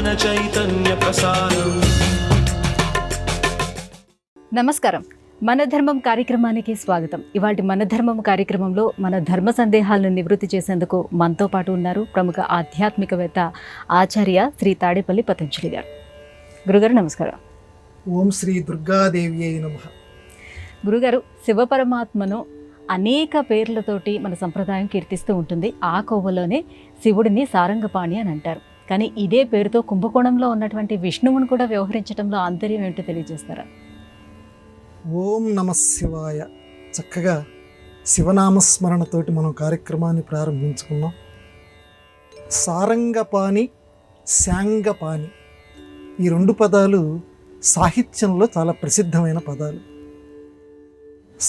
జ్ఞాన చైతన్య ప్రసారం. నమస్కారం. మన ధర్మం కార్యక్రమానికి స్వాగతం. ఇవాళ మన ధర్మం కార్యక్రమంలో మన ధర్మ సందేహాలను నివృత్తి చేసేందుకు మనతో పాటు ఉన్నారు ప్రముఖ ఆధ్యాత్మికవేత్త ఆచార్య శ్రీ తాడేపల్లి పతంజలి గారు. గురుగారు నమస్కారం. ఓం శ్రీ దుర్గాదేవి నమః. గురుగారు, శివపరమాత్మను అనేక పేర్లతోటి మన సంప్రదాయం కీర్తిస్తూ ఉంటుంది. ఆ కోవలోనే శివుడిని సారంగపాణి అని అంటారు. కానీ ఇదే పేరుతో కుంభకోణంలో ఉన్నటువంటి విష్ణువును కూడా వ్యవహరించడంలో ఆంతర్యం ఏమిటో తెలియజేస్తారా? ఓం నమః శివాయ. చక్కగా శివనామస్మరణతోటి మనం కార్యక్రమాన్ని ప్రారంభించుకున్నాం. సారంగపాణి, శాంగపాణి, ఈ రెండు పదాలు సాహిత్యంలో చాలా ప్రసిద్ధమైన పదాలు.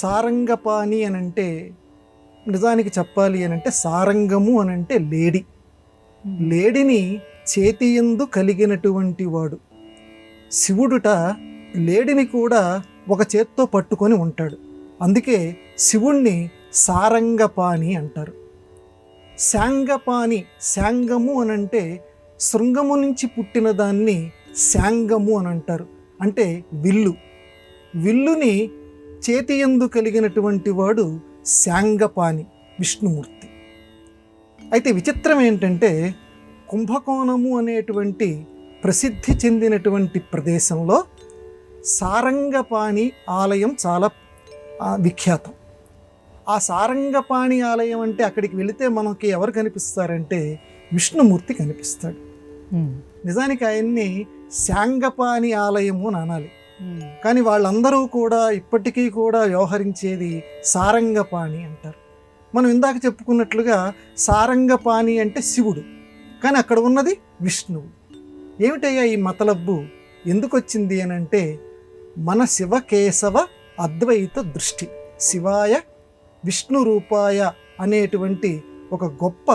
సారంగపాణి అనంటే నిజానికి చెప్పాలి అనంటే సారంగము అనంటే లేడి. లేడిని చేతియందు కలిగినటువంటి వాడు. శివుడుట లేడిని కూడా ఒక చేత్తో పట్టుకొని ఉంటాడు. అందుకే శివుణ్ణి సారంగపాణి అంటారు. శాంగపాణి, శాంగము అనంటే శృంగము నుంచి పుట్టిన దాన్ని శాంగము అని అంటారు. అంటే విల్లు. విల్లుని చేతియందు కలిగినటువంటి వాడు శాంగపాణి, విష్ణుమూర్తి. అయితే విచిత్రం ఏంటంటే కుంభకోణము అనేటువంటి ప్రసిద్ధి చెందినటువంటి ప్రదేశంలో సారంగపాణి ఆలయం చాలా విఖ్యాతం. ఆ సారంగపాణి ఆలయం అంటే అక్కడికి వెళితే మనకి ఎవరు కనిపిస్తారంటే విష్ణుమూర్తి కనిపిస్తాడు. నిజానికి ఆయన్ని శాంగపాణి ఆలయము అని అనాలి. కానీ వాళ్ళందరూ కూడా ఇప్పటికీ కూడా వ్యవహరించేది సారంగపాణి అంటారు. మనం ఇందాక చెప్పుకున్నట్లుగా సారంగపాణి అంటే శివుడు, కానీ అక్కడ ఉన్నది విష్ణువు. ఏమిటయ్యా ఈ మతలబ్బు ఎందుకు వచ్చింది అని అంటే మన శివకేశవ అద్వైత దృష్టి. శివాయ విష్ణు రూపాయ అనేటువంటి ఒక గొప్ప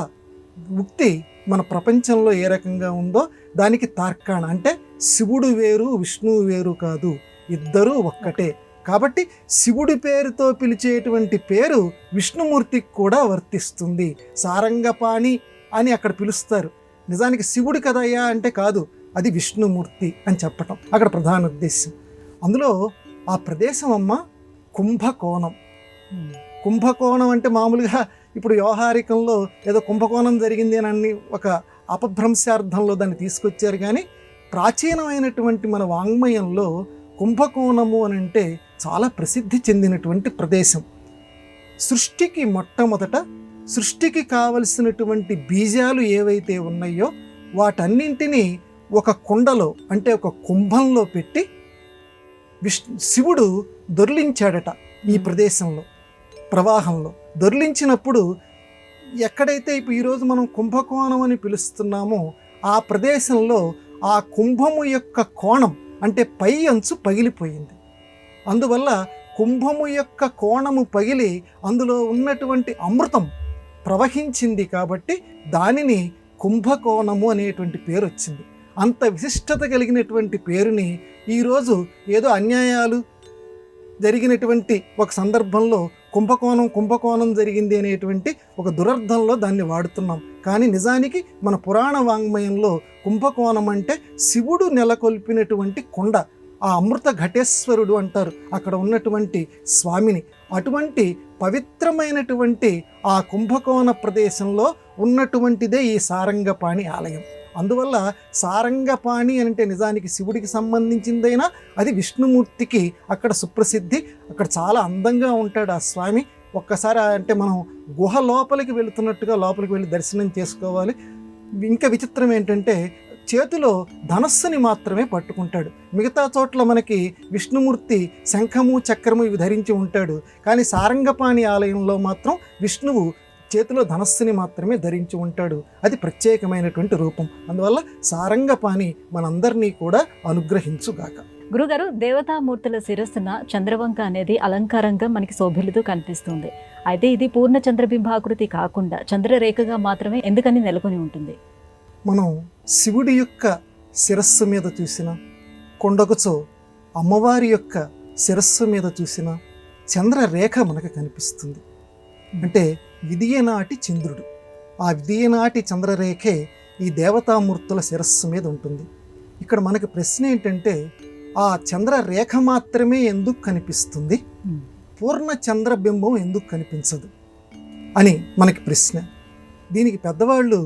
ఉక్తి మన ప్రపంచంలో ఏ రకంగా ఉందో దానికి తార్కాణ. అంటే శివుడు వేరు విష్ణువు వేరు కాదు, ఇద్దరూ ఒక్కటే. కాబట్టి శివుడి పేరుతో పిలిచేటువంటి పేరు విష్ణుమూర్తికి కూడా వర్తిస్తుంది. సారంగపాణి అని అక్కడ పిలుస్తారు. నిజానికి శివుడి కదయ్యా అంటే కాదు, అది విష్ణుమూర్తి అని చెప్పటం అక్కడ ప్రధాన ఉద్దేశం. అందులో ఆ ప్రదేశం అమ్మ కుంభకోణం. కుంభకోణం అంటే మామూలుగా ఇప్పుడు వ్యవహారికంలో ఏదో కుంభకోణం జరిగింది అని ఒక అపభ్రంశార్థంలో దాన్ని తీసుకొచ్చారు. కానీ ప్రాచీనమైనటువంటి మన వాంగ్మయంలో కుంభకోణము అని అంటే చాలా ప్రసిద్ధి చెందినటువంటి ప్రదేశం. సృష్టికి మొట్టమొదట సృష్టికి కావలసినటువంటి బీజాలు ఏవైతే ఉన్నాయో వాటన్నింటినీ ఒక కుండలో అంటే ఒక కుంభంలో పెట్టి శివుడు దొర్లించాడట. ఈ ప్రదేశంలో ప్రవాహంలో దొర్లించినప్పుడు ఎక్కడైతే ఇప్పుడు ఈరోజు మనం కుంభకోణం అని పిలుస్తున్నామో ఆ ప్రదేశంలో ఆ కుంభము యొక్క కోణం అంటే పై అంచు పగిలిపోయింది. అందువల్ల కుంభము యొక్క కోణము పగిలి అందులో ఉన్నటువంటి అమృతం ప్రవహించింది. కాబట్టి దానిని కుంభకోణము అనేటువంటి పేరు వచ్చింది. అంత విశిష్టత కలిగినటువంటి పేరుని ఈరోజు ఏదో అన్యాయాలు జరిగినటువంటి ఒక సందర్భంలో కుంభకోణం జరిగింది అనేటువంటి ఒక దురర్థంలో దాన్ని వాడుతున్నాం. కానీ నిజానికి మన పురాణ వాంగ్మయంలో కుంభకోణం అంటే శివుడు నెలకొల్పినటువంటి కొండ. ఆ అమృత ఘటేశ్వరుడు అంటారు అక్కడ ఉన్నటువంటి స్వామిని. అటువంటి పవిత్రమైనటువంటి ఆ కుంభకోణ ప్రదేశంలో ఉన్నటువంటిదే ఈ సారంగపాణి ఆలయం. అందువల్ల సారంగపాణి అంటే నిజానికి శివుడికి సంబంధించిందైనా అది విష్ణుమూర్తికి అక్కడ సుప్రసిద్ధి. అక్కడ చాలా అందంగా ఉంటాడు ఆ స్వామి. ఒక్కసారి అంటే మనం గుహ లోపలికి వెళుతున్నట్టుగా లోపలికి వెళ్ళి దర్శనం చేసుకోవాలి. ఇంకా విచిత్రం ఏంటంటే చేతిలో ధనస్సుని మాత్రమే పట్టుకుంటాడు. మిగతా చోట్ల మనకి విష్ణుమూర్తి శంఖము చక్రము ఇవి ధరించి ఉంటాడు. కానీ సారంగపాణి ఆలయంలో మాత్రం విష్ణువు చేతిలో ధనస్సుని మాత్రమే ధరించి ఉంటాడు. అది ప్రత్యేకమైనటువంటి రూపం. అందువల్ల సారంగపాణి మనందరినీ కూడా అనుగ్రహించుగాక. గురుగారు, దేవతామూర్తుల శిరస్సున చంద్రవంక అనేది అలంకారంగా మనకి శోభిల్లుతూ కనిపిస్తుంది. అయితే ఇది పూర్ణ చంద్రబింబాకృతి కాకుండా చంద్రరేఖగా మాత్రమే ఎందుకని నెలకొని ఉంటుంది? మనం శివుడి యొక్క శిరస్సు మీద చూసిన, కొండకుచో అమ్మవారి యొక్క శిరస్సు మీద చూసిన చంద్రరేఖ మనకు కనిపిస్తుంది. అంటే విదియనాటి చంద్రుడు. ఆ విదియనాటి చంద్రరేఖే ఈ దేవతామూర్తుల శిరస్సు మీద ఉంటుంది. ఇక్కడ మనకి ప్రశ్న ఏంటంటే, ఆ చంద్రరేఖ మాత్రమే ఎందుకు కనిపిస్తుంది, పూర్ణ చంద్రబింబం ఎందుకు కనిపించదు అని మనకి ప్రశ్న. దీనికి పెద్దవాళ్ళు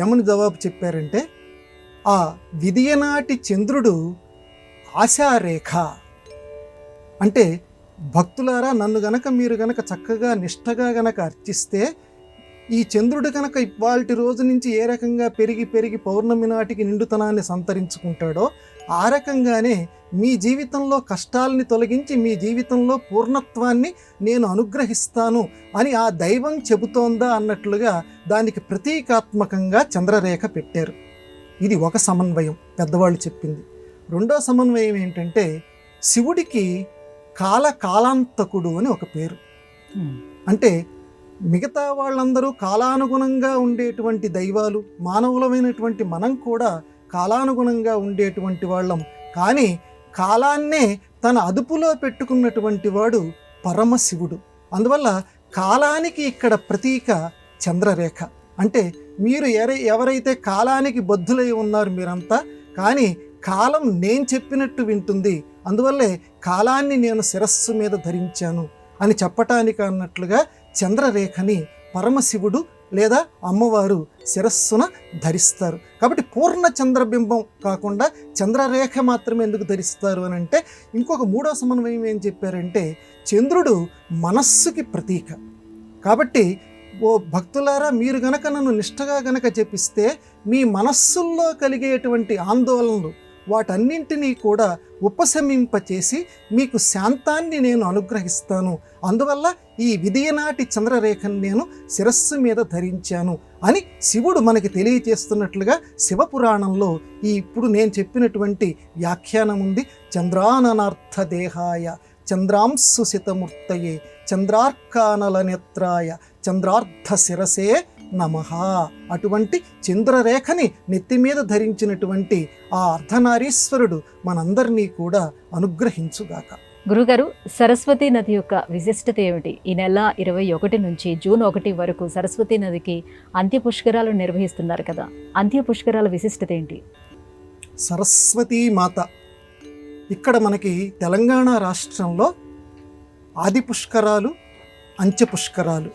ఏమని జవాబు చెప్పారంటే, ఆ విదియనాటి చంద్రుడు ఆశారేఖ అంటే, భక్తులారా నన్ను గనక మీరు గనక చక్కగా నిష్టగా గనక అర్చిస్తే, ఈ చంద్రుడు కనుక ఇవాల్టి రోజు నుంచి ఏ రకంగా పెరిగి పెరిగి పౌర్ణమి నాటికి నిండుతనాన్ని సంతరించుకుంటాడో, ఆ రకంగానే మీ జీవితంలో కష్టాలని తొలగించి మీ జీవితంలో పూర్ణత్వాన్ని నేను అనుగ్రహిస్తాను అని ఆ దైవం చెబుతోందా అన్నట్లుగా దానికి ప్రతీకాత్మకంగా చంద్రరేఖ పెట్టారు. ఇది ఒక సమన్వయం పెద్దవాళ్ళు చెప్పింది. రెండో సమన్వయం ఏంటంటే, శివుడికి కాలాంతకుడు అని ఒక పేరు. అంటే మిగతా వాళ్ళందరూ కాలానుగుణంగా ఉండేటువంటి దైవాలు, మానవులమైనటువంటి మనం కూడా కాలానుగుణంగా ఉండేటువంటి వాళ్ళం. కానీ కాలాన్నే తన అదుపులో పెట్టుకున్నటువంటి వాడు పరమశివుడు. అందువల్ల కాలానికి ఇక్కడ ప్రతీక చంద్రరేఖ. అంటే మీరు ఎవరైతే కాలానికి బద్ధులై ఉన్నారు మీరంతా, కానీ కాలం నేను చెప్పినట్టు వింటుంది, అందువల్లే కాలాన్ని నేను శిరస్సు మీద ధరించాను అని చెప్పటానికి అన్నట్లుగా చంద్రరేఖని పరమశివుడు లేదా అమ్మవారు శిరస్సున ధరిస్తారు. కాబట్టి పూర్ణ చంద్రబింబం కాకుండా చంద్రరేఖ మాత్రమే ఎందుకు ధరిస్తారు అని అంటే, ఇంకొక మూడో సమన్వయం ఏం చెప్పారంటే, చంద్రుడు మనస్సుకి ప్రతీక. కాబట్టి ఓ భక్తులారా, మీరు గనక నన్ను నిష్టగా గనక జపిస్తే మీ మనస్సుల్లో కలిగేటువంటి ఆందోళనలు వాటన్నింటినీ కూడా ఉపశమింపచేసి మీకు శాంతాన్ని నేను అనుగ్రహిస్తాను. అందువల్ల ఈ విదియనాటి చంద్రరేఖను నేను శిరస్సు మీద ధరించాను అని శివుడు మనకి తెలియచేస్తున్నట్లుగా శివపురాణంలో ఇప్పుడు నేను చెప్పినటువంటి వ్యాఖ్యానం ఉంది. చంద్రాననార్థ దేహాయ చంద్రాంశు శితమూర్తయే చంద్రార్కానల నేత్రాయ చంద్రార్ధ శిరసే నమః. అటువంటి చంద్రరేఖని నెత్తి మీద ధరించినటువంటి ఆ అర్ధనారీశ్వరుడు మనందరినీ కూడా అనుగ్రహించుగాక. గురుగారు, సరస్వతీ నది యొక్క విశిష్టత ఏమిటి? ఈ నెల 21 నుంచి జూన్ 1 వరకు సరస్వతీ నదికి అంత్య పుష్కరాలు నిర్వహిస్తున్నారు కదా, అంత్య పుష్కరాల విశిష్టత ఏంటి? సరస్వతీ మాత ఇక్కడ మనకి తెలంగాణ రాష్ట్రంలో ఆది పుష్కరాలు, అంత్య పుష్కరాలు.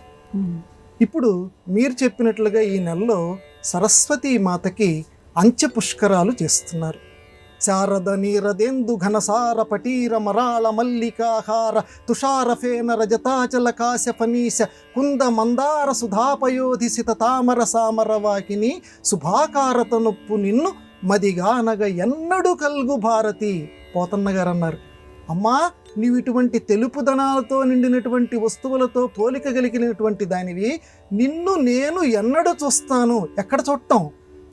ఇప్పుడు మీరు చెప్పినట్లుగా ఈ నెలలో సరస్వతీ మాతకి అంత్య పుష్కరాలు చేస్తున్నారు. శారద నీరదేందు ఘనసార పటీర మరాళ మల్లికాహార తుషార ఫేన రజతాచల కాశఫనీశ కుంద మందార సుధాపయోధి సిత తామర సామర వాకిని శుభాకారత నొప్పు నిన్ను మదిగానగ ఎన్నడు కల్గు భారతి. పోతన్న గారు అన్నారు, అమ్మా నీవు ఇటువంటి తెలుపుదనాలతో నిండినటువంటి వస్తువులతో పోలిక కలిగినటువంటి దానివి, నిన్ను నేను ఎన్నడూ చూస్తాను. ఎక్కడ చూడటం?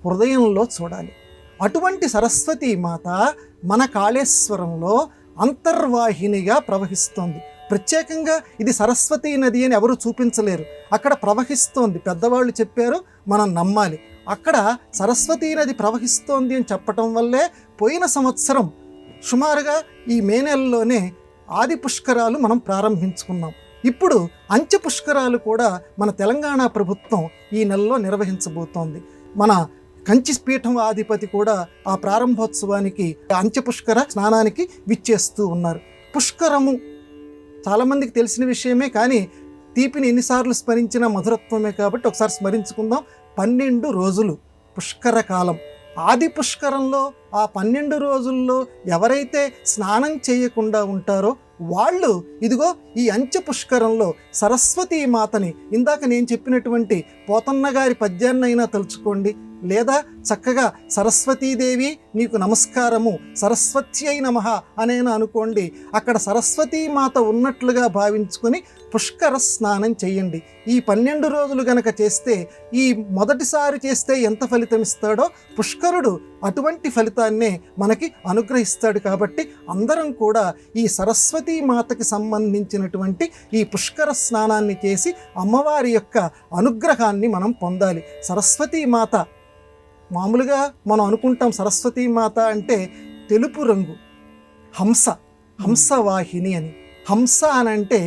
హృదయంలో చూడాలి. అటువంటి సరస్వతీ మాత మన కాళేశ్వరంలో అంతర్వాహినిగా ప్రవహిస్తోంది. ప్రత్యేకంగా ఇది సరస్వతీ నది అని ఎవరు చూపించలేరు, అక్కడ ప్రవహిస్తోంది. పెద్దవాళ్ళు చెప్పారు, మనం నమ్మాలి. అక్కడ సరస్వతీ నది ప్రవహిస్తోంది అని చెప్పటం వల్లే పోయిన సంవత్సరం సుమారుగా ఈ మే నెలలోనే ఆది పుష్కరాలు మనం ప్రారంభించుకున్నాం. ఇప్పుడు అంత్య పుష్కరాలు కూడా మన తెలంగాణ ప్రభుత్వం ఈ నెలలో నిర్వహించబోతోంది. మన కంచి పీఠం అధిపతి కూడా ఆ ప్రారంభోత్సవానికి అంత్య పుష్కర స్నానానికి విచ్చేస్తూ ఉన్నారు. పుష్కరము చాలామందికి తెలిసిన విషయమే, కానీ తీపిని ఎన్నిసార్లు స్మరించినా మధురత్వమే కాబట్టి ఒకసారి స్మరించుకుందాం. 12 రోజులు పుష్కర కాలం. ఆది పుష్కరంలో ఆ 12 రోజుల్లో ఎవరైతే స్నానం చేయకుండా ఉంటారో వాళ్ళు ఇదిగో ఈ అంత్య పుష్కరంలో సరస్వతీ మాతని, ఇందాక నేను చెప్పినటువంటి పోతన్న గారి పద్యాన్నైనా తలుచుకోండి, లేదా చక్కగా సరస్వతీదేవి నీకు నమస్కారము సరస్వత్యై నమః అనేనా అనుకోండి. అక్కడ సరస్వతీమాత ఉన్నట్లుగా భావించుకొని పుష్కర స్నానం చేయండి. ఈ 12 రోజులు గనక చేస్తే, ఈ మొదటిసారి చేస్తే ఎంత ఫలితం ఇస్తాడో పుష్కరుడు అటువంటి ఫలితాన్నే మనకి అనుగ్రహిస్తాడు. కాబట్టి అందరం కూడా ఈ సరస్వతీ మాతకి సంబంధించినటువంటి ఈ పుష్కర స్నానాన్ని చేసి అమ్మవారి యొక్క అనుగ్రహాన్ని మనం పొందాలి. సరస్వతీ మాత మామూలుగా మనం అనుకుంటాం సరస్వతీ మాత అంటే తెలుపు రంగు, హంసవాహిని అని. హంస అని అంటే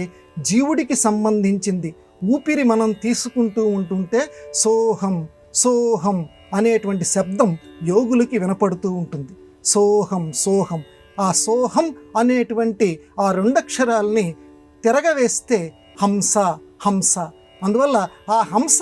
జీవుడికి సంబంధించింది. ఊపిరి మనం తీసుకుంటూ ఉంటుంటే సోహం సోహం అనేటువంటి శబ్దం యోగులకి వినపడుతూ ఉంటుంది. సోహం సోహం. ఆ సోహం అనేటువంటి ఆ రెండక్షరాల్ని తిరగవేస్తే హంస హంస. అందువల్ల ఆ హంస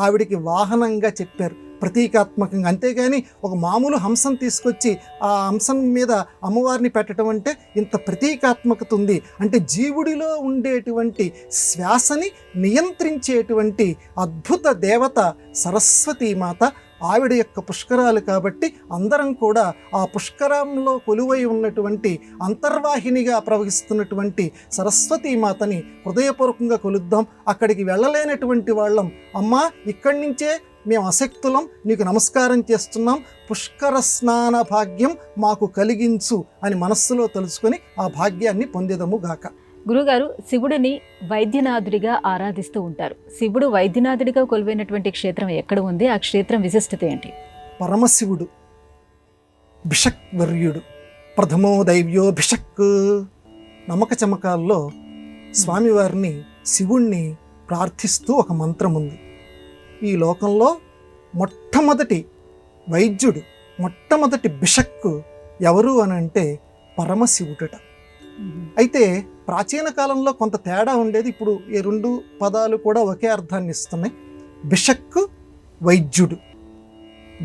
ఆవిడికి వాహనంగా చెప్పారు, ప్రతీకాత్మకంగా. అంతేగాని ఒక మామూలు హంసం తీసుకొచ్చి ఆ హంసం మీద అమ్మవారిని పెట్టడం అంటే ఇంత ప్రతీకాత్మకత ఉంది. అంటే జీవుడిలో ఉండేటువంటి శ్వాసని నియంత్రించేటువంటి అద్భుత దేవత సరస్వతీమాత. ఆవిడ యొక్క పుష్కరాలు కాబట్టి అందరం కూడా ఆ పుష్కరంలో కొలువై ఉన్నటువంటి అంతర్వాహినిగా ప్రవహిస్తున్నటువంటి సరస్వతీమాతని హృదయపూర్వకంగా కొలుద్దాం. అక్కడికి వెళ్ళలేనటువంటి వాళ్ళం, అమ్మా ఇక్కడి నుంచే మేము అశక్తులం, నీకు నమస్కారం చేస్తున్నాం, పుష్కర స్నాన భాగ్యం మాకు కలిగించు అని మనస్సులో తలుచుకొని ఆ భాగ్యాన్ని పొందేదము గాక. గురుగారు, శివుడిని వైద్యనాథుడిగా ఆరాధిస్తూ ఉంటారు. శివుడు వైద్యనాథుడిగా కొలువైనటువంటి క్షేత్రం ఎక్కడ ఉంది? ఆ క్షేత్రం విశిష్టత ఏంటి? పరమశివుడు భిషక్ వర్యుడు, ప్రథమో దైవ్యో భిషక్. నమ్మక చమకాల్లో స్వామివారిని శివుణ్ణి ప్రార్థిస్తూ ఒక మంత్రం ఉంది. ఈ లోకంలో మొట్టమొదటి వైద్యుడు, మొట్టమొదటి బిషక్ ఎవరు అని అంటే పరమశివుడట. అయితే ప్రాచీన కాలంలో కొంత తేడా ఉండేది. ఇప్పుడు ఈ రెండు పదాలు కూడా ఒకే అర్థాన్ని ఇస్తున్నాయి. బిషక్ వైద్యుడు.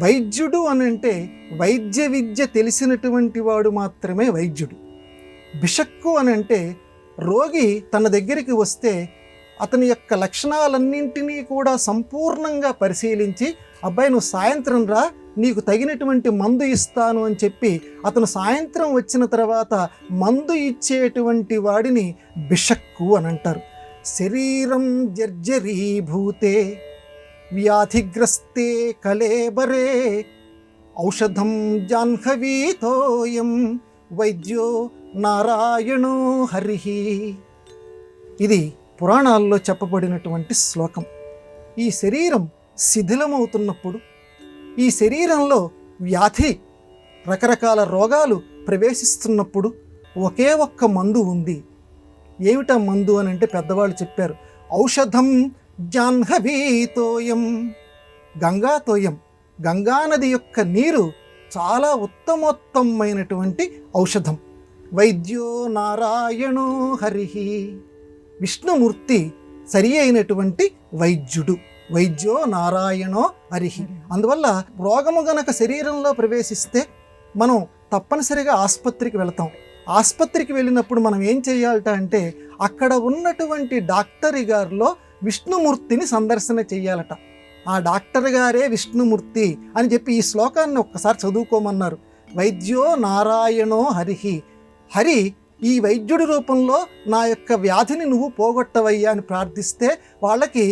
వైద్యుడు అని అంటే వైద్య విద్య తెలిసినటువంటి వాడు మాత్రమే వైద్యుడు. బిషక్కు అని అంటే రోగి తన దగ్గరికి వస్తే అతని యొక్క లక్షణాలన్నింటినీ కూడా సంపూర్ణంగా పరిశీలించి, అబ్బాయి నువ్వు సాయంత్రం రా, నీకు తగినటువంటి మందు ఇస్తాను అని చెప్పి అతను సాయంత్రం వచ్చిన తర్వాత మందు ఇచ్చేటువంటి వాడిని బిషక్కు అని అంటారు. శరీరం జర్జరీభూతే వ్యాధిగ్రస్తే కలేబరే ఔషధం జాహ్నవీతోయం వైద్యో నారాయణో హరిహి. ఇది పురాణాల్లో చెప్పబడినటువంటి శ్లోకం. ఈ శరీరం శిథిలమవుతున్నప్పుడు, ఈ శరీరంలో వ్యాధి రకరకాల రోగాలు ప్రవేశిస్తున్నప్పుడు ఒకే ఒక్క మందు ఉంది. ఏమిటా మందు అని అంటే పెద్దవాళ్ళు చెప్పారు, ఔషధం జాహ్నవీతోయం. గంగాతోయం, గంగానది యొక్క నీరు చాలా ఉత్తమోత్తమైనటువంటి ఔషధం. వైద్యో నారాయణో హరిహి. విష్ణుమూర్తి సరి అయినటువంటి వైద్యుడు. వైద్యో నారాయణో హరిహి. అందువల్ల రోగము గనక శరీరంలో ప్రవేశిస్తే మనం తప్పనిసరిగా ఆసుపత్రికి వెళతాం. ఆసుపత్రికి వెళ్ళినప్పుడు మనం ఏం చేయాలట అంటే అక్కడ ఉన్నటువంటి డాక్టరి గారిలో విష్ణుమూర్తిని సందర్శన చెయ్యాలట. ఆ డాక్టర్ గారే విష్ణుమూర్తి అని చెప్పి ఈ శ్లోకాన్ని ఒక్కసారి చదువుకోమన్నారు. వైద్యో నారాయణో హరిహి. హరి ఈ వైద్యుడి రూపంలో నా యొక్క వ్యాధిని నువ్వు పోగొట్టవయ్యా అని ప్రార్థిస్తే వాళ్ళకి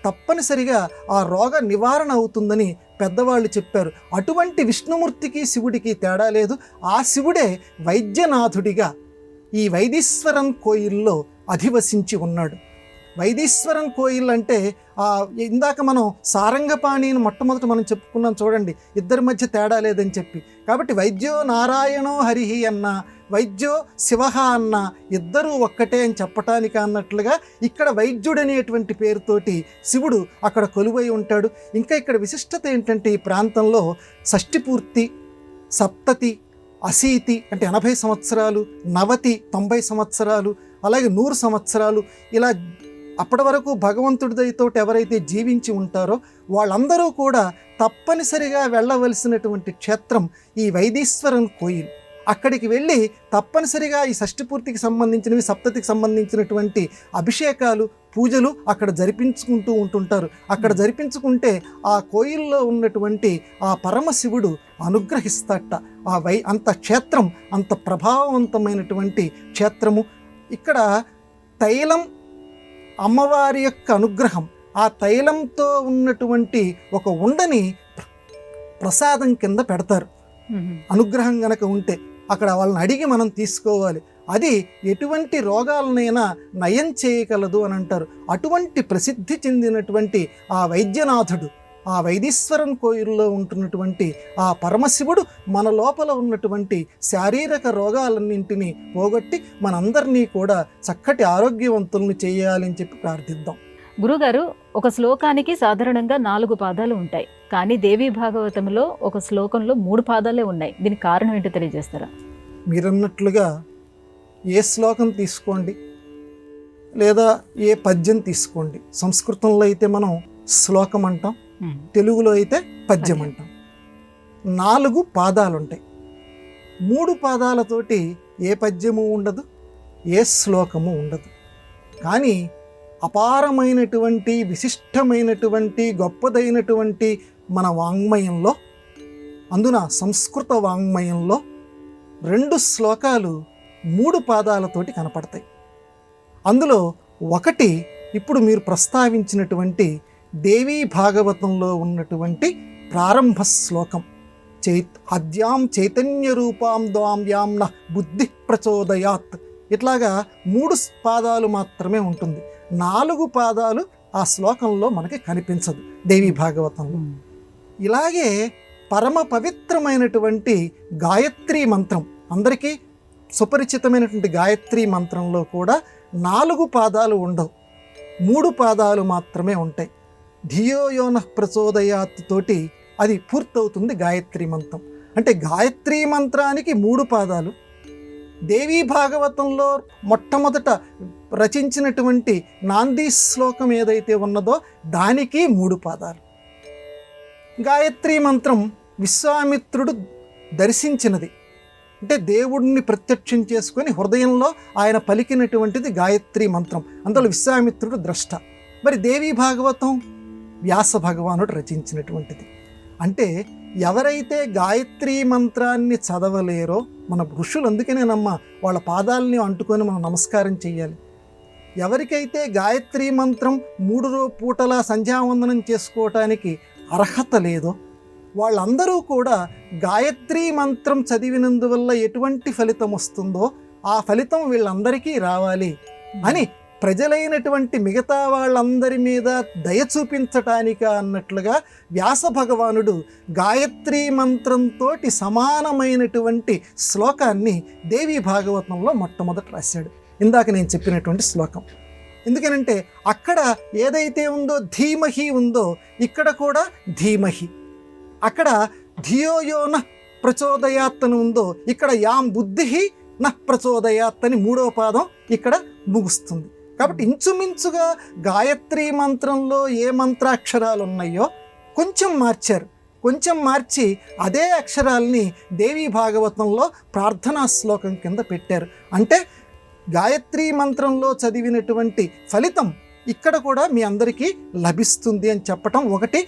తప్పనిసరిగా ఆ రోగ నివారణ అవుతుందని పెద్దవాళ్ళు చెప్పారు. అటువంటి విష్ణుమూర్తికి శివుడికి తేడా లేదు. ఆ శివుడే వైద్యనాథుడిగా ఈ వైదీశ్వరన్ కోయిల్లో అధివసించి ఉన్నాడు. వైదీశ్వరన్ కోయిల్ అంటే ఇందాక మనం సారంగపాణిని మొట్టమొదట మనం చెప్పుకున్నాం చూడండి, ఇద్దరి మధ్య తేడా లేదని చెప్పి. కాబట్టి వైద్యో నారాయణో హరిహి అన్న, వైద్యో శివ అన్న ఇద్దరూ ఒక్కటే అని చెప్పటానికి అన్నట్లుగా ఇక్కడ వైద్యుడు అనేటువంటి పేరుతోటి శివుడు అక్కడ కొలువై ఉంటాడు. ఇంకా ఇక్కడ విశిష్టత ఏంటంటే ఈ ప్రాంతంలో షష్ఠిపూర్తి, సప్తతి, అశీతి అంటే 80 సంవత్సరాలు, నవతి 90 సంవత్సరాలు, అలాగే 100 సంవత్సరాలు, ఇలా అప్పటి వరకు భగవంతుడి దయతోటి ఎవరైతే జీవించి ఉంటారో వాళ్ళందరూ కూడా తప్పనిసరిగా వెళ్ళవలసినటువంటి క్షేత్రం ఈ వైదీశ్వరన్ కోయిల్. అక్కడికి వెళ్ళి తప్పనిసరిగా ఈ షష్ఠిపూర్తికి సంబంధించినవి, సప్తతికి సంబంధించినటువంటి అభిషేకాలు, పూజలు అక్కడ జరిపించుకుంటూ ఉంటుంటారు. అక్కడ జరిపించుకుంటే ఆ కోయిల్లో ఉన్నటువంటి ఆ పరమశివుడు అనుగ్రహిస్తాట. అంత క్షేత్రం అంత ప్రభావవంతమైనటువంటి క్షేత్రము. ఇక్కడ తైలం, అమ్మవారి యొక్క అనుగ్రహం, ఆ తైలంతో ఉన్నటువంటి ఒక ఉండని ప్రసాదం కింద పెడతారు. అనుగ్రహం గనక ఉంటే అక్కడ వాళ్ళని అడిగి మనం తీసుకోవాలి. అది ఎటువంటి రోగాలనైనా నయం చేయగలదు అని అంటారు. అటువంటి ప్రసిద్ధి చెందినటువంటి ఆ వైద్యనాథుడు, ఆ వైదీశ్వరన్ కోయిల్లో ఉంటున్నటువంటి ఆ పరమశివుడు మన లోపల ఉన్నటువంటి శారీరక రోగాలన్నింటినీ పోగొట్టి మనందరినీ కూడా చక్కటి ఆరోగ్యవంతుల్ని చేయాలని చెప్పి ప్రార్థిద్దాం. గురుగారు, ఒక శ్లోకానికి సాధారణంగా 4 పాదాలు ఉంటాయి, కానీ దేవీ భాగవతంలో ఒక శ్లోకంలో 3 పాదాలే ఉన్నాయి. దీనికి కారణం ఏంటో తెలియజేస్తారా? మీరన్నట్లుగా ఏ శ్లోకం తీసుకోండి లేదా ఏ పద్యం తీసుకోండి, సంస్కృతంలో అయితే మనం శ్లోకం అంటాం, తెలుగులో అయితే పద్యం అంటాం. 4 పాదాలు ఉంటాయి. 3 పాదాలతోటి ఏ పద్యము ఉండదు, ఏ శ్లోకము ఉండదు. కానీ అపారమైనటువంటి విశిష్టమైనటువంటి గొప్పదైనటువంటి మన వాంగ్మయంలో, అందున సంస్కృత వాంగ్మయంలో 2 శ్లోకాలు 3 పాదాలతోటి కనపడతాయి. అందులో ఒకటి ఇప్పుడు మీరు ప్రస్తావించినటువంటి దేవీ భాగవతంలో ఉన్నటువంటి ప్రారంభ శ్లోకం, అద్యాం చైతన్య రూపాం ద్వాం యామ్న బుద్ధి ప్రచోదయాత్. ఇట్లాగా 3 పాదాలు మాత్రమే ఉంటుంది. 4 పాదాలు ఆ శ్లోకంలో మనకి కనిపించదు దేవీ భాగవతంలో. ఇలాగే పరమ పవిత్రమైనటువంటి గాయత్రీ మంత్రం, అందరికీ సుపరిచితమైనటువంటి గాయత్రీ మంత్రంలో కూడా 4 పాదాలు ఉండవు, 3 పాదాలు మాత్రమే ఉంటాయి. ధియో యోనః ప్రచోదయాత్ తోటి అది పూర్తవుతుంది గాయత్రీ మంత్రం. అంటే గాయత్రీ మంత్రానికి 3 పాదాలు, దేవీ భాగవతంలో మొట్టమొదట రచించినటువంటి నాంది శ్లోకం ఏదైతే ఉన్నదో దానికి 3 పాదాలు. గాయత్రీ మంత్రం విశ్వామిత్రుడు దర్శించినది, అంటే దేవుడిని ప్రత్యక్షం చేసుకొని హృదయంలో ఆయన పలికినటువంటిది గాయత్రీ మంత్రం. అందులో విశ్వామిత్రుడు ద్రష్ట. మరి దేవీ భాగవతం వ్యాస భగవానుడు రచించినటువంటిది. అంటే ఎవరైతే గాయత్రీ మంత్రాన్ని చదవలేరో, మన ఋషులు అందుకనేనమ్మా వాళ్ళ పాదాలని అంటుకొని మనం నమస్కారం చేయాలి. ఎవరికైతే గాయత్రీ మంత్రం 3 పూటలా సంధ్యావందనం చేసుకోవటానికి అర్హత లేదో వాళ్ళందరూ కూడా గాయత్రీ మంత్రం చదివినందువల్ల ఎటువంటి ఫలితం వస్తుందో ఆ ఫలితం వీళ్ళందరికీ రావాలి అని ప్రజలైనటువంటి మిగతా వాళ్ళందరి మీద దయ చూపించటానిక అన్నట్లుగా వ్యాస భగవానుడు గాయత్రీ మంత్రంతో సమానమైనటువంటి శ్లోకాన్ని దేవీ భాగవతంలో మొట్టమొదట రాశాడు. ఇందాక నేను చెప్పినటువంటి శ్లోకం. ఎందుకనంటే అక్కడ ఏదైతే ఉందో ధీమహి ఉందో ఇక్కడ కూడా ధీమహి, అక్కడ ధియో యో నః ప్రచోదయాత్ అని ఉందో ఇక్కడ యాం బుద్ధి నః ప్రచోదయాత్ అని 3వ పాదం ఇక్కడ ముగుస్తుంది. కాబట్టి ఇంచుమించుగా గాయత్రీ మంత్రంలో ఏ మంత్రాక్షరాలు ఉన్నాయో కొంచెం మార్చారు, కొంచెం మార్చి అదే అక్షరాల్ని దేవీ భాగవతంలో ప్రార్థనా శ్లోకం కింద పెట్టారు. అంటే గాయత్రీ మంత్రంలో చదివినటువంటి ఫలితం ఇక్కడ కూడా మీ అందరికీ లభిస్తుంది అని చెప్పటం ఒకటి.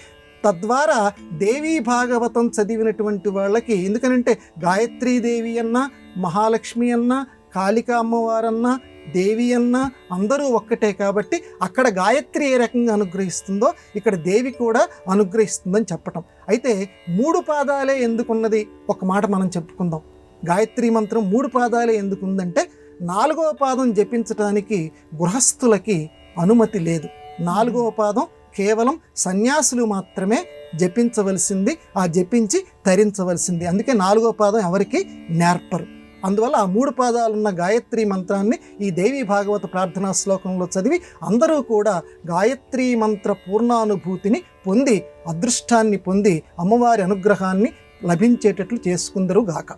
తద్వారా దేవీ భాగవతం చదివినటువంటి వాళ్ళకి, ఎందుకనంటే గాయత్రీదేవి అన్నా, మహాలక్ష్మి అన్నా, కాళికా అమ్మవారన్నా, దేవి అన్నా అందరూ ఒక్కటే. కాబట్టి అక్కడ గాయత్రి ఏ రకంగా అనుగ్రహిస్తుందో ఇక్కడ దేవి కూడా అనుగ్రహిస్తుందని చెప్పటం. అయితే 3 పాదాలే ఎందుకున్నది ఒక మాట మనం చెప్పుకుందాం. గాయత్రీ మంత్రం 3 పాదాలే ఎందుకుందంటే 4వ పాదం జపించడానికి గృహస్థులకి అనుమతి లేదు. 4వ పాదం కేవలం సన్యాసులు మాత్రమే జపించవలసింది, ఆ జపించి ధరించవలసింది. అందుకే 4వ పాదం ఎవరికి నేర్పరు. అందువల్ల ఆ 3 పాదాలున్న గాయత్రీ మంత్రాన్ని ఈ దేవీ భాగవత ప్రార్థనా శ్లోకంలో చదివి అందరూ కూడా గాయత్రీ మంత్ర పూర్ణానుభూతిని పొంది అదృష్టాన్ని పొంది అమ్మవారి అనుగ్రహాన్ని లభించేటట్లు చేసుకుందరు గాక.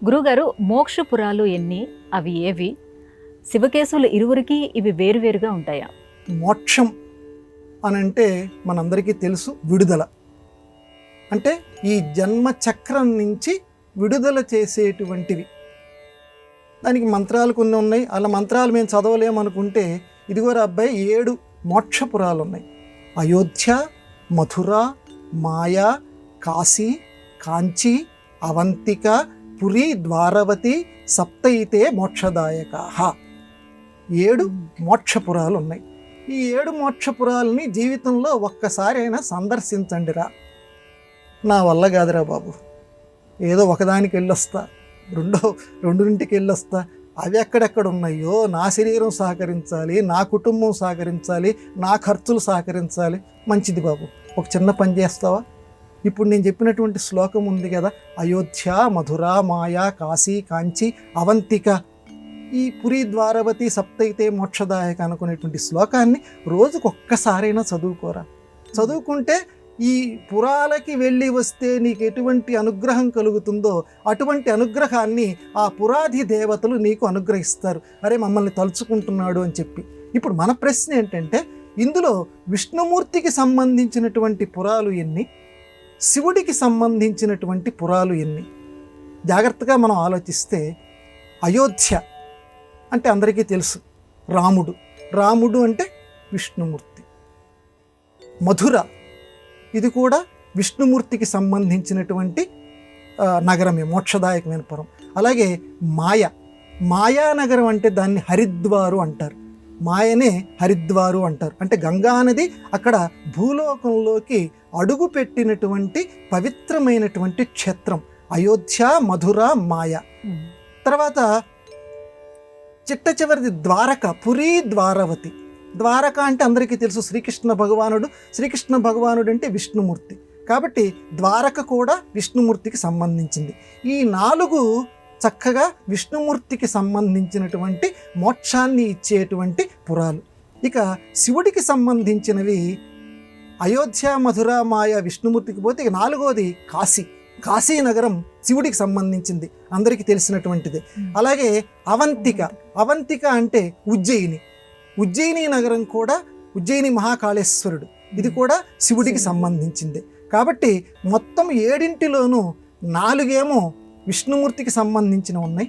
గురుగారు, మోక్షపురాలు ఎన్ని, అవి ఏవి? శివకేశవులు ఇరువురికి ఇవి వేరువేరుగా ఉంటాయా? మోక్షం అనంటే మనందరికీ తెలుసు, విడుదల. అంటే ఈ జన్మ చక్రం నుంచి విడుదల చేసేటువంటివి. దానికి మంత్రాలు కొన్ని ఉన్నాయి. అలా మంత్రాలు మేము చదవలేమనుకుంటే ఇదిగోరా అబ్బాయి 7 మోక్షపురాలు ఉన్నాయి. అయోధ్య, మథుర, మాయా, కాశీ, కాంచీ, అవంతిక, పురి, ద్వారవతి, సప్తయితే మోక్షదాయకాః. 7 మోక్షపురాలు ఉన్నాయి. ఈ 7 మోక్షపురాలని జీవితంలో ఒక్కసారైనా సందర్శించండిరా. నా వల్ల కాదురా బాబు, ఏదో ఒకదానికి వెళ్ళొస్తా, రెండింటికి వెళ్ళొస్తా, అవి ఎక్కడెక్కడ ఉన్నాయో నా శరీరం సహకరించాలి, నా కుటుంబం సహకరించాలి, నా ఖర్చులు సహకరించాలి. మంచిది బాబు, ఒక చిన్న పని చేస్తావా? ఇప్పుడు నేను చెప్పినటువంటి శ్లోకం ఉంది కదా, అయోధ్య, మధుర, మాయా, కాశీ, కాంచి, అవంతిక, ఈ పురి ద్వారవతి సప్తైతే మోక్షదాయక అనుకునేటువంటి శ్లోకాన్ని రోజుకు ఒక్కసారైనా చదువుకోరా. చదువుకుంటే ఈ పురాలకి వెళ్ళి వస్తే నీకు ఎటువంటి అనుగ్రహం కలుగుతుందో అటువంటి అనుగ్రహాన్ని ఆ పురాధి దేవతలు నీకు అనుగ్రహిస్తారు. అరే మమ్మల్ని తలుచుకుంటున్నాడు అని చెప్పి. ఇప్పుడు మన ప్రశ్న ఏంటంటే, ఇందులో విష్ణుమూర్తికి సంబంధించినటువంటి పురాలు ఎన్ని, శివుడికి సంబంధించినటువంటి పురాలు ఎన్ని? జాగ్రత్తగా మనం ఆలోచిస్తే, అయోధ్య అంటే అందరికీ తెలుసు రాముడు. రాముడు అంటే విష్ణుమూర్తి. మధుర ఇది కూడా విష్ణుమూర్తికి సంబంధించినటువంటి నగరమే, మోక్షదాయకమైన పురం. అలాగే మాయానగరం అంటే దాన్ని హరిద్వారు అంటారు. మాయనే హరిద్వారు అంటారు. అంటే గంగా నది అక్కడ భూలోకంలోకి అడుగు పెట్టినటువంటి పవిత్రమైనటువంటి క్షేత్రం అయోధ్య, మధుర, మాయ. తర్వాత చిట్ట చివరిది ద్వారక, పురి ద్వారవతి. ద్వారక అంటే అందరికీ తెలుసు శ్రీకృష్ణ భగవానుడు. శ్రీకృష్ణ భగవానుడు అంటే విష్ణుమూర్తి. కాబట్టి ద్వారక కూడా విష్ణుమూర్తికి సంబంధించింది. ఈ 4 చక్కగా విష్ణుమూర్తికి సంబంధించినటువంటి మోక్షాన్ని ఇచ్చేటువంటి పురాలు. ఇక శివుడికి సంబంధించినవి అయోధ్య, మధుర, మాయ విష్ణుమూర్తికి పోతే, ఇక 4వది కాశీ. కాశీ నగరం శివుడికి సంబంధించింది, అందరికీ తెలిసినటువంటిది. అలాగే అవంతిక అంటే ఉజ్జయిని నగరం కూడా, ఉజ్జయిని మహాకాళేశ్వరుడు, ఇది కూడా శివుడికి సంబంధించింది. కాబట్టి మొత్తం 7 4 విష్ణుమూర్తికి సంబంధించిన ఉన్నాయి,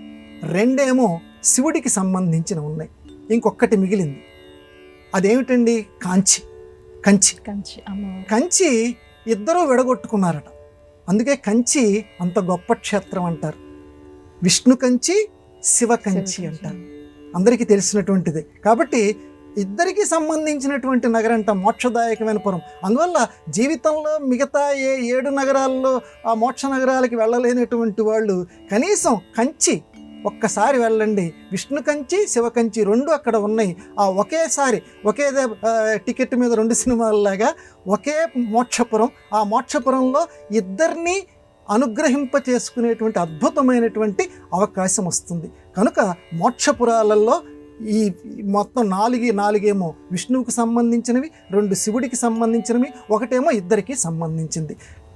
2 శివుడికి సంబంధించిన ఉన్నాయి. ఇంకొకటి మిగిలింది, అదేమిటండి? కంచి ఇద్దరూ విడగొట్టుకున్నారట. అందుకే కంచి అంత గొప్ప క్షేత్రం అంటారు. విష్ణు కంచి, శివ కంచి అంటారు, అందరికీ తెలిసినటువంటిది. కాబట్టి ఇద్దరికీ సంబంధించినటువంటి నగరంట మోక్షదాయకమైన పురం. అందువల్ల జీవితంలో మిగతా 7 నగరాల్లో ఆ మోక్ష నగరాలకి వెళ్ళలేనటువంటి వాళ్ళు కనీసం కంచి ఒక్కసారి వెళ్ళండి. విష్ణు కంచి, శివ కంచి 2 అక్కడ ఉన్నాయి. ఆ ఒకేసారి ఒకే టికెట్ మీద 2 సినిమాలలాగా ఒకే మోక్షపురం. ఆ మోక్షపురంలో ఇద్దరినీ అనుగ్రహింప చేసుకునేటువంటి అద్భుతమైనటువంటి అవకాశం వస్తుంది. కనుక మోక్షపురాలలో ఈ మొత్తం 4 విష్ణువుకి సంబంధించినవి, 2 శివుడికి సంబంధించినవి, 1 ఇద్దరికి సంబంధించింది.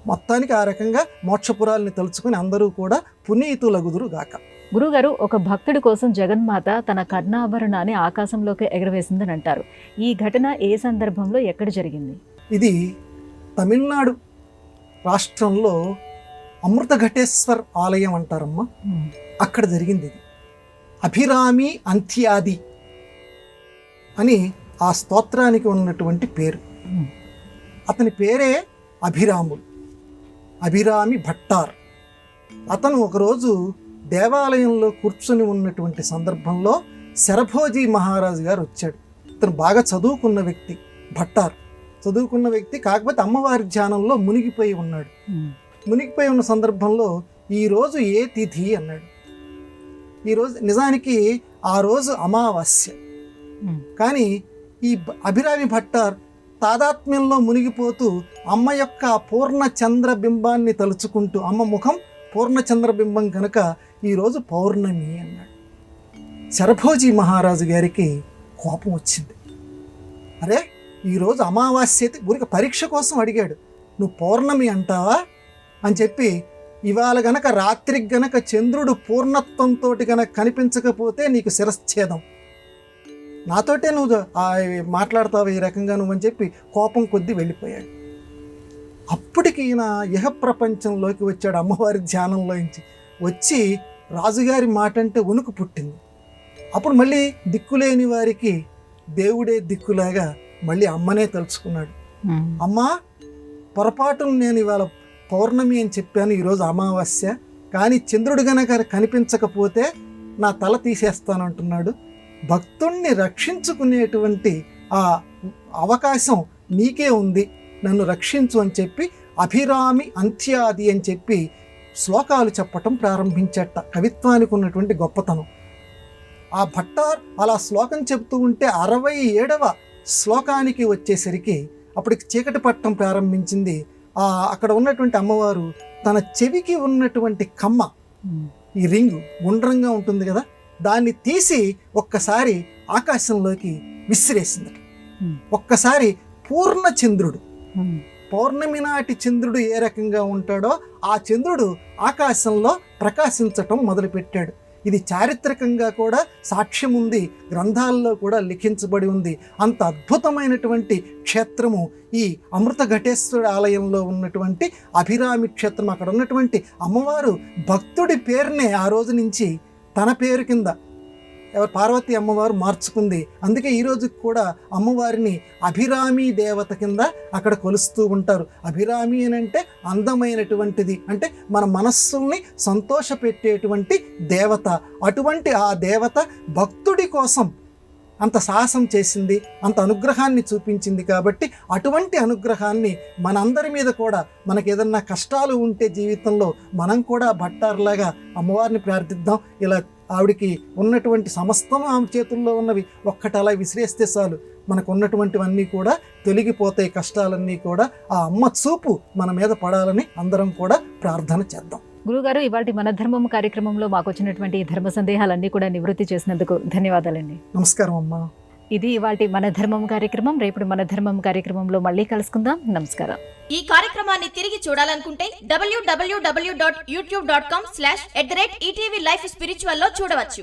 మొత్తానికి ఆ రకంగా మోక్షపురాలని తలుచుకుని అందరూ కూడా పునీతులగుదురు గాక. గురుగారు, ఒక భక్తుడి కోసం జగన్మాత తన కర్ణాభరణాన్ని ఆకాశంలోకి ఎగరవేసిందని అంటారు. ఈ ఘటన ఏ సందర్భంలో, ఎక్కడ జరిగింది? ఇది తమిళనాడు రాష్ట్రంలో అమృతఘటేశ్వర్ ఆలయం అంటారమ్మా, అక్కడ జరిగింది. ఇది అభిరామి అంత్యాది అని ఆ స్తోత్రానికి ఉన్నటువంటి పేరు. అతని పేరే అభిరామి భట్టార్. అతను ఒకరోజు దేవాలయంలో కూర్చొని ఉన్నటువంటి సందర్భంలో శరభోజీ మహారాజు గారు వచ్చాడు. ఇతను బాగా చదువుకున్న వ్యక్తి, భట్టార్ చదువుకున్న వ్యక్తి. కాకపోతే అమ్మవారి ధ్యానంలో మునిగిపోయి ఉన్నాడు. మునిగిపోయి ఉన్న సందర్భంలో ఈరోజు ఏ తిథి అన్నాడు. ఈరోజు నిజానికి ఆ రోజు అమావాస్య. కానీ ఈ అభిరామి భట్టార్ తాదాత్మ్యంలో మునిగిపోతూ అమ్మ యొక్క పూర్ణ చంద్రబింబాన్ని తలుచుకుంటూ, అమ్మ ముఖం పూర్ణ చంద్రబింబం కనుక ఈరోజు పౌర్ణమి అన్నాడు. శరభోజీ మహారాజు గారికి కోపం వచ్చింది. అరే ఈరోజు అమావాస్య, ఊరికి పరీక్ష కోసం అడిగాడు. నువ్వు పౌర్ణమి అంటావా అని చెప్పి, ఇవాళ గనక రాత్రికి గనక చంద్రుడు పూర్ణత్వంతో గనక కనిపించకపోతే నీకు శిరశ్ఛేదం, నాతోటే నువ్వు మాట్లాడతావు ఈ రకంగా నువ్వు అని చెప్పి కోపం కొద్దీ వెళ్ళిపోయాడు. అప్పటికి ఈయన ఇహ ప్రపంచంలోకి వచ్చాడు. అమ్మవారి ధ్యానంలోంచి వచ్చి రాజుగారి మాట అంటే వణుకు పుట్టింది. అప్పుడు మళ్ళీ దిక్కులేని వారికి దేవుడే దిక్కులాగా మళ్ళీ అమ్మనే తలుచుకున్నాడు. అమ్మా, పొరపాటును నేను ఇవాళ పౌర్ణమి అని చెప్పాను, ఈరోజు అమావాస్య, కానీ చంద్రుడు గనక కనిపించకపోతే నా తల తీసేస్తానంటున్నాడు. భక్తుణ్ణి రక్షించుకునేటువంటి ఆ అవకాశం నీకే ఉంది, నన్ను రక్షించు అని చెప్పి అభిరామి అంత్యాది అని చెప్పి శ్లోకాలు చెప్పటం ప్రారంభించట. కవిత్వానికి ఉన్నటువంటి గొప్పతనం. ఆ భట్టార్ అలా శ్లోకం చెప్తూ ఉంటే 67వ శ్లోకానికి వచ్చేసరికి అప్పటికి చీకటి పట్టం ప్రారంభించింది. అక్కడ ఉన్నటువంటి అమ్మవారు తన చెవికి ఉన్నటువంటి కమ్మ, ఈ రింగు గుండ్రంగా ఉంటుంది కదా, దాన్ని తీసి ఒక్కసారి ఆకాశంలోకి విసిరేసింది. ఉమ్. ఒక్కసారి పూర్ణ చంద్రుడు, ఉమ్. పౌర్ణమి నాటి చంద్రుడు ఏ రకంగా ఉంటాడో ఆ చంద్రుడు ఆకాశంలో ప్రకాశించటం మొదలుపెట్టాడు. ఇది చారిత్రకంగా కూడా సాక్ష్యం ఉంది, గ్రంథాల్లో కూడా లిఖించబడి ఉంది. అంత అద్భుతమైనటువంటి క్షేత్రము ఈ అమృత ఘటేశ్వర ఆలయంలో ఉన్నటువంటి అభిరామి క్షేత్రం. అక్కడ ఉన్నటువంటి అమ్మవారు భక్తుడి పేరునే ఆ రోజు నుంచి తన పేరు కింద పార్వతీ అమ్మవారు మార్చుకుంది. అందుకే ఈ రోజుకి కూడా అమ్మవారిని అభిరామి దేవత కింద అక్కడ కొలుస్తూ ఉంటారు. అభిరామి అని అంటే అందమైనటువంటిది, అంటే మన మనస్సుల్ని సంతోషపెట్టేటువంటి దేవత. అటువంటి ఆ దేవత భక్తుడి కోసం అంత సాహసం చేసింది, అంత అనుగ్రహాన్ని చూపించింది. కాబట్టి అటువంటి అనుగ్రహాన్ని మనందరి మీద కూడా, మనకి ఏదన్నా కష్టాలు ఉంటే జీవితంలో మనం కూడా భట్టారులాగా అమ్మవారిని ప్రార్థిద్దాం. ఇలా ఆవిడికి ఉన్నటువంటి సమస్తం ఆమె చేతుల్లో ఉన్నవి ఒక్కటి అలా విసిరేస్తే చాలు, మనకు ఉన్నటువంటివన్నీ కూడా తొలగిపోతాయి. కష్టాలన్నీ కూడా ఆ అమ్మ చూపు మన మీద పడాలని అందరం కూడా ప్రార్థన చేద్దాం. గురుగారు, ఇవాళ మన ధర్మం కార్యక్రమంలో మాకు వచ్చినటువంటి ధర్మ సందేహాలన్నీ కూడా నివృత్తి చేసినందుకు ధన్యవాదాలండి. నమస్కారం అమ్మా. ఇది ఇవాళ మన ధర్మం కార్యక్రమం. రేపు మన ధర్మం కార్యక్రమంలో మళ్ళీ కలుసుకుందాం. నమస్కారం. ఈ కార్యక్రమాన్ని తిరిగి చూడాలనుకుంటే www.youtube.com/ETV Life Spiritual లో చూడవచ్చు.